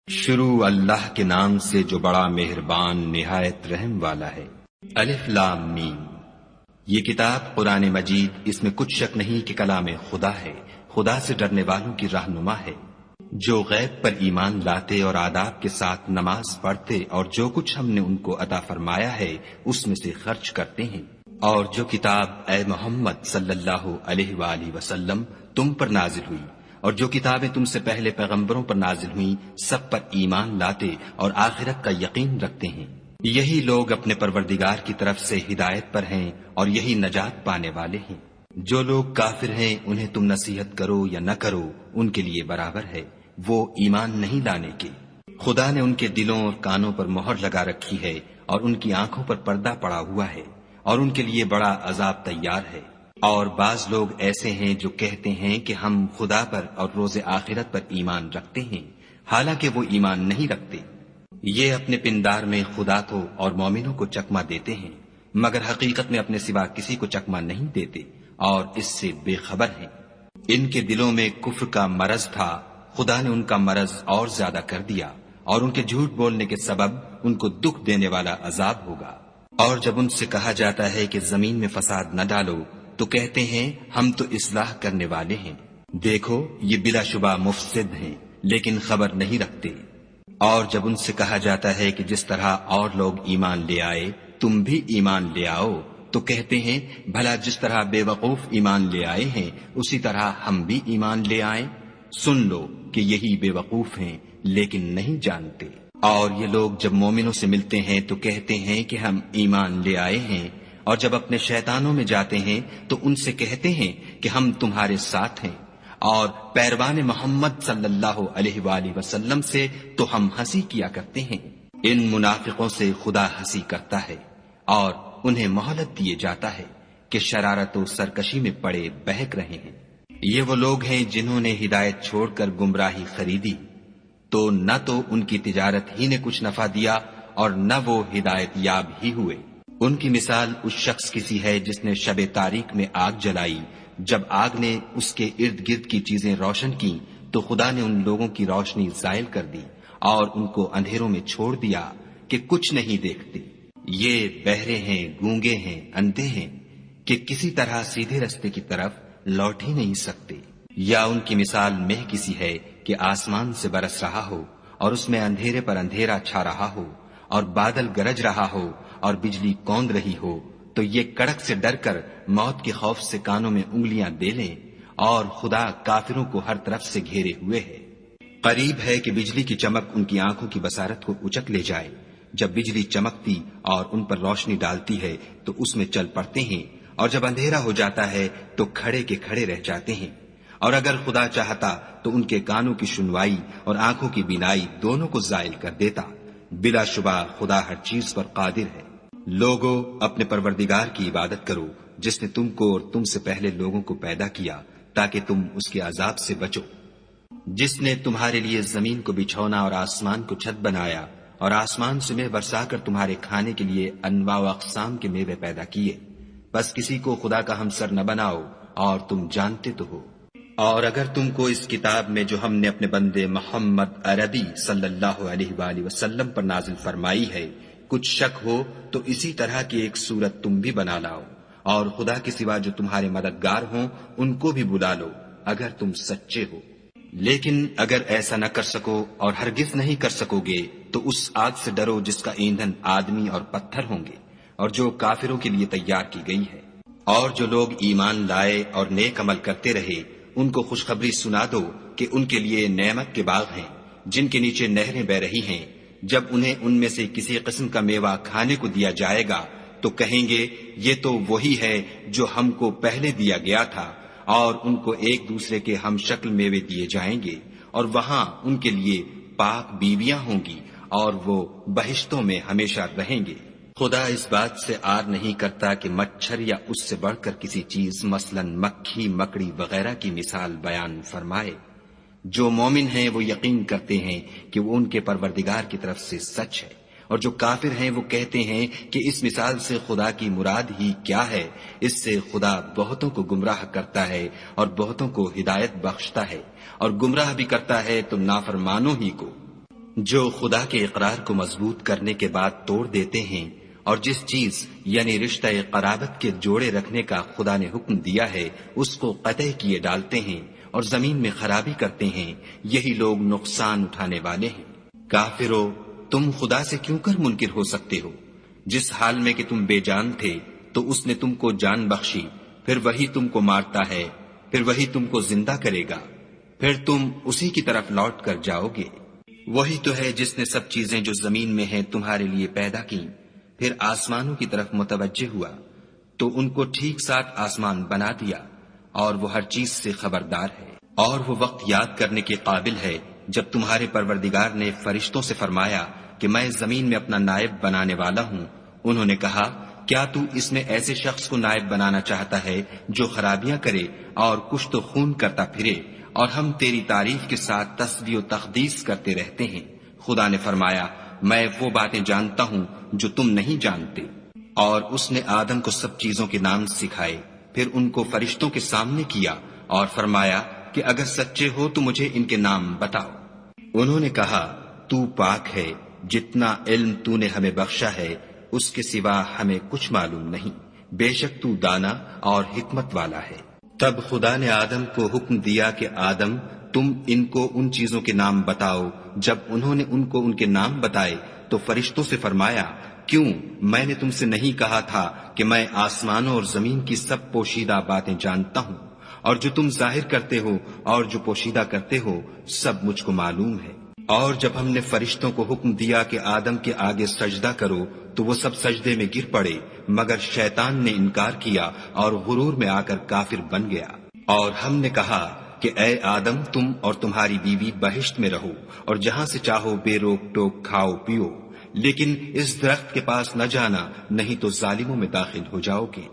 شروع اللہ کے نام سے جو بڑا مہربان نہایت رحم والا ہے۔ الف لام میم۔ یہ کتاب قرآن مجید، اس میں کچھ شک نہیں کہ کلام خدا ہے، خدا سے ڈرنے والوں کی رہنما ہے، جو غیب پر ایمان لاتے اور آداب کے ساتھ نماز پڑھتے اور جو کچھ ہم نے ان کو عطا فرمایا ہے اس میں سے خرچ کرتے ہیں، اور جو کتاب اے محمد صلی اللہ علیہ وآلہ وسلم تم پر نازل ہوئی اور جو کتابیں تم سے پہلے پیغمبروں پر نازل ہوئیں سب پر ایمان لاتے اور آخرت کا یقین رکھتے ہیں، یہی لوگ اپنے پروردگار کی طرف سے ہدایت پر ہیں اور یہی نجات پانے والے ہیں۔ جو لوگ کافر ہیں انہیں تم نصیحت کرو یا نہ کرو ان کے لیے برابر ہے، وہ ایمان نہیں لانے کے۔ خدا نے ان کے دلوں اور کانوں پر مہر لگا رکھی ہے اور ان کی آنکھوں پر پردہ پڑا ہوا ہے اور ان کے لیے بڑا عذاب تیار ہے۔ اور بعض لوگ ایسے ہیں جو کہتے ہیں کہ ہم خدا پر اور روز آخرت پر ایمان رکھتے ہیں، حالانکہ وہ ایمان نہیں رکھتے۔ یہ اپنے پندار میں خدا کو اور مومنوں کو چکمہ دیتے ہیں، مگر حقیقت میں اپنے سوا کسی کو چکمہ نہیں دیتے اور اس سے بے خبر ہیں۔ ان کے دلوں میں کفر کا مرض تھا، خدا نے ان کا مرض اور زیادہ کر دیا اور ان کے جھوٹ بولنے کے سبب ان کو دکھ دینے والا عذاب ہوگا۔ اور جب ان سے کہا جاتا ہے کہ زمین میں فساد نہ ڈالو تو کہتے ہیں ہم تو اصلاح کرنے والے ہیں، دیکھو یہ بلا شبہ مفسد ہیں لیکن خبر نہیں رکھتے۔ اور جب ان سے کہا جاتا ہے کہ جس طرح اور لوگ ایمان لے آئے تم بھی ایمان لے آؤ تو کہتے ہیں بھلا جس طرح بے وقوف ایمان لے آئے ہیں اسی طرح ہم بھی ایمان لے آئیں، سن لو کہ یہی بے وقوف ہیں لیکن نہیں جانتے۔ اور یہ لوگ جب مومنوں سے ملتے ہیں تو کہتے ہیں کہ ہم ایمان لے آئے ہیں، اور جب اپنے شیطانوں میں جاتے ہیں تو ان سے کہتے ہیں کہ ہم تمہارے ساتھ ہیں، اور پیروان محمد صلی اللہ علیہ وآلہ وسلم سے تو ہم ہنسی کیا کرتے ہیں۔ ان منافقوں سے خدا ہنسی کرتا ہے اور انہیں مہلت دیے جاتا ہے کہ شرارت و سرکشی میں پڑے بہک رہے ہیں۔ یہ وہ لوگ ہیں جنہوں نے ہدایت چھوڑ کر گمراہی خریدی، تو نہ تو ان کی تجارت ہی نے کچھ نفع دیا اور نہ وہ ہدایت یاب ہی ہوئے۔ ان کی مثال اس شخص کی سی ہے جس نے شب تاریک میں آگ جلائی، جب آگ نے اس کے ارد گرد کی چیزیں روشن کی تو خدا نے ان لوگوں کی روشنی زائل کر دی اور ان کو اندھیروں میں چھوڑ دیا کہ کچھ نہیں دیکھتے۔ یہ بہرے ہیں، گونگے ہیں، اندھے ہیں کہ کسی طرح سیدھے رستے کی طرف لوٹ ہی نہیں سکتے۔ یا ان کی مثال مہ کسی ہے کہ آسمان سے برس رہا ہو اور اس میں اندھیرے پر اندھیرا چھا رہا ہو اور بادل گرج رہا ہو اور بجلی کوند رہی ہو، تو یہ کڑک سے ڈر کر موت کے خوف سے کانوں میں انگلیاں دے لیں، اور خدا کافروں کو ہر طرف سے گھیرے ہوئے ہے۔ قریب ہے کہ بجلی کی چمک ان کی آنکھوں کی بصارت کو اچک لے جائے۔ جب بجلی چمکتی اور ان پر روشنی ڈالتی ہے تو اس میں چل پڑتے ہیں، اور جب اندھیرا ہو جاتا ہے تو کھڑے کے کھڑے رہ جاتے ہیں۔ اور اگر خدا چاہتا تو ان کے کانوں کی سنوائی اور آنکھوں کی بینائی دونوں کو زائل کر دیتا، بلا شبہ خدا ہر چیز پر قادر ہے۔ لوگو اپنے پروردگار کی عبادت کرو جس نے تم کو اور تم سے پہلے لوگوں کو پیدا کیا تاکہ تم اس کے عذاب سے بچو، جس نے تمہارے لیے زمین کو بچھونا اور آسمان کو چھت بنایا اور آسمان سے میوہ برسا کر تمہارے کھانے کے لیے انواع و اقسام کے میوے پیدا کیے، بس کسی کو خدا کا ہمسر نہ بناؤ اور تم جانتے تو ہو۔ اور اگر تم کو اس کتاب میں جو ہم نے اپنے بندے محمد عربی صلی اللہ علیہ وآلہ وسلم پر نازل فرمائی ہے کچھ شک ہو تو اسی طرح کی ایک صورت تم بھی بنا لاؤ، اور خدا کے سوا جو تمہارے مددگار ہوں ان کو بھی بلا لو اگر تم سچے ہو۔ لیکن اگر ایسا نہ کر سکو اور ہرگز نہیں کر سکو گے تو اس آگ سے ڈرو جس کا ایندھن آدمی اور پتھر ہوں گے اور جو کافروں کے لیے تیار کی گئی ہے۔ اور جو لوگ ایمان لائے اور نیک عمل کرتے رہے ان کو خوشخبری سنا دو کہ ان کے لیے نعمت کے باغ ہیں جن کے نیچے نہریں بہ رہی ہیں، جب انہیں ان میں سے کسی قسم کا میوہ کھانے کو دیا جائے گا تو کہیں گے یہ تو وہی ہے جو ہم کو پہلے دیا گیا تھا، اور ان کو ایک دوسرے کے ہم شکل میوے دیے جائیں گے، اور وہاں ان کے لیے پاک بیویاں ہوں گی اور وہ بہشتوں میں ہمیشہ رہیں گے۔ خدا اس بات سے آر نہیں کرتا کہ مچھر یا اس سے بڑھ کر کسی چیز مثلاً مکھی مکڑی وغیرہ کی مثال بیان فرمائے۔ جو مومن ہیں وہ یقین کرتے ہیں کہ وہ ان کے پروردگار کی طرف سے سچ ہے، اور جو کافر ہیں وہ کہتے ہیں کہ اس مثال سے خدا کی مراد ہی کیا ہے۔ اس سے خدا بہتوں کو گمراہ کرتا ہے اور بہتوں کو ہدایت بخشتا ہے، اور گمراہ بھی کرتا ہے تو نافرمانوں ہی کو۔ جو خدا کے اقرار کو مضبوط کرنے کے بعد توڑ دیتے ہیں اور جس چیز یعنی رشتہ قرابت کے جوڑے رکھنے کا خدا نے حکم دیا ہے اس کو قطع کیے ڈالتے ہیں اور زمین میں خرابی کرتے ہیں، یہی لوگ نقصان اٹھانے والے ہیں۔ کافرو، تم خدا سے کیوں کر منکر ہو سکتے ہو؟ جس حال میں کہ تم بے جان تھے تو اس نے تم کو جان بخشی، پھر وہی تم کو مارتا ہے، پھر وہی تم کو زندہ کرے گا، پھر تم اسی کی طرف لوٹ کر جاؤ گے۔ وہی تو ہے جس نے سب چیزیں جو زمین میں ہیں تمہارے لیے پیدا کی، پھر آسمانوں کی طرف متوجہ ہوا تو ان کو ٹھیک ساتھ آسمان بنا دیا، اور وہ ہر چیز سے خبردار ہے۔ اور وہ وقت یاد کرنے کے قابل ہے جب تمہارے پروردگار نے فرشتوں سے فرمایا کہ میں زمین میں اپنا نائب بنانے والا ہوں۔ انہوں نے کہا، کیا تو اس میں ایسے شخص کو نائب بنانا چاہتا ہے جو خرابیاں کرے اور کشت و خون کرتا پھرے، اور ہم تیری تعریف کے ساتھ تسبیح و تقدیس کرتے رہتے ہیں؟ خدا نے فرمایا، میں وہ باتیں جانتا ہوں جو تم نہیں جانتے۔ اور اس نے آدم کو سب چیزوں کے نام سکھائے، پھر ان کو فرشتوں کے سامنے کیا اور فرمایا کہ اگر سچے ہو تو مجھے ان کے نام بتاؤ۔ انہوں نے کہا، تو پاک ہے، جتنا علم تو نے ہمیں بخشا ہے اس کے سوا ہمیں کچھ معلوم نہیں، بے شک تو دانا اور حکمت والا ہے۔ تب خدا نے آدم کو حکم دیا کہ آدم، تم ان کو ان چیزوں کے نام بتاؤ۔ جب انہوں نے ان کو ان کے نام بتائے تو فرشتوں سے فرمایا، کیوں میں نے تم سے نہیں کہا تھا کہ میں آسمانوں اور زمین کی سب پوشیدہ باتیں جانتا ہوں، اور جو تم ظاہر کرتے ہو اور جو پوشیدہ کرتے ہو سب مجھ کو معلوم ہے۔ اور جب ہم نے فرشتوں کو حکم دیا کہ آدم کے آگے سجدہ کرو تو وہ سب سجدے میں گر پڑے، مگر شیطان نے انکار کیا اور غرور میں آ کر کافر بن گیا۔ اور ہم نے کہا کہ اے آدم، تم اور تمہاری بیوی بہشت میں رہو اور جہاں سے چاہو بے روک ٹوک کھاؤ پیو، لیکن اس درخت کے پاس نہ جانا، نہیں تو ظالموں میں داخل ہو جاؤ گے۔